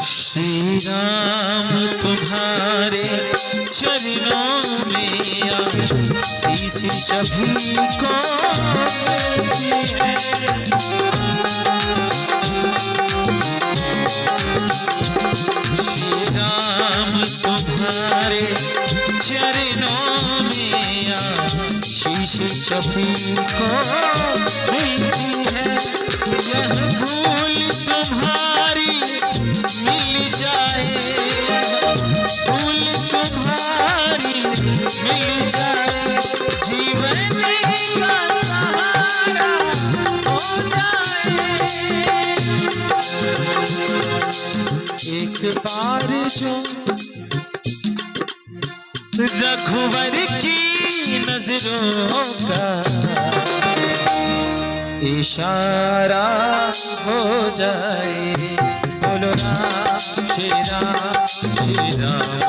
श्री राम तुम्हारे चरणों में आशीष सभी को मिलती है। श्री राम तुम्हारे चरणों में आशीष सभी को मिलती है। यह धूल तुम्हारी मिल जाए, भूल तुम्हारी मिल जाए, जीवन का सहारा हो जाए। एक बार जो रघुवर की नजरों का इशारा हो जाए। बोलो राम श्री राम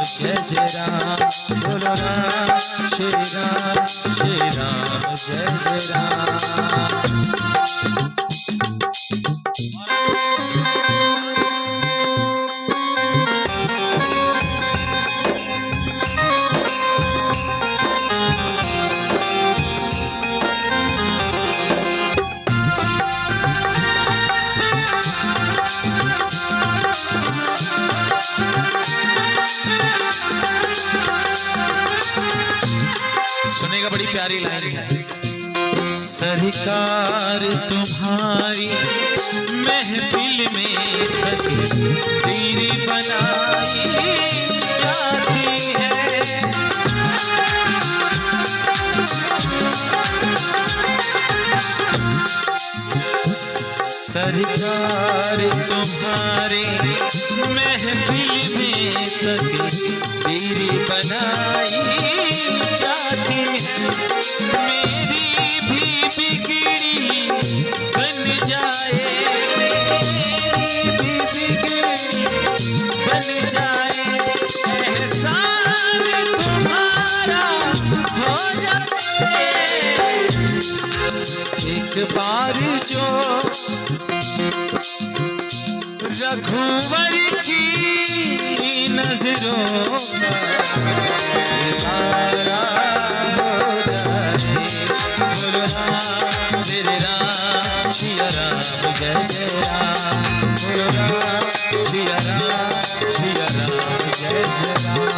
जय जय राम। बोलो राम श्री राम जय जय राम। सुनेगा, बड़ी प्यारी लाइन है। सरकार तुम्हारी महफिल में तकदीर बनाई जाती है। सरकार तुम्हारे महफिल में तकदीर बनाई जाती है। मेरी भी बिगड़ी बन जाए, मेरी भी बिगड़ी बन जाए, एहसान तुम्हारा हो जाए। एक बार जो रघुवर की नजरों का इशारा हो जाए। बोलो राम मेरे राम श्री राम जय जय राम। बोलो राम श्री राम जय जय राम।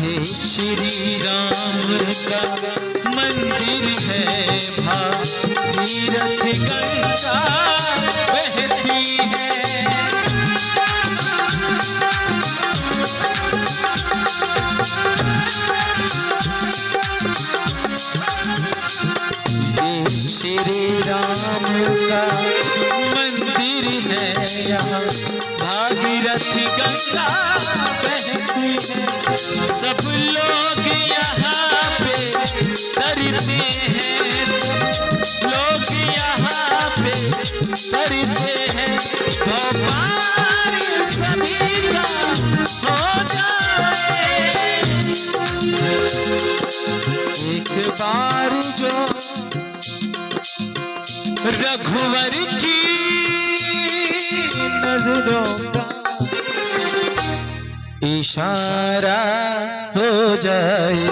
ये श्री राम का मंदिर है, भागीरथ गंगा बहती है। ये श्री राम का मंदिर है, यहाँ भागीरथ गंगा बहती है। सब लोग यहाँ पे तरते हैं, सब लोग यहाँ पे तरते हैं, तो पार सभी का हो जाए। एक बार जो रघुवर की नजरों का इशारा हो जाए।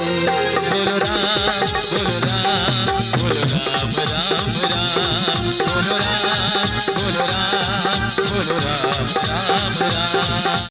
बोलो राम बोलो राम बोलो राम राम राम। बोलो राम बोलो राम बोलो राम राम राम।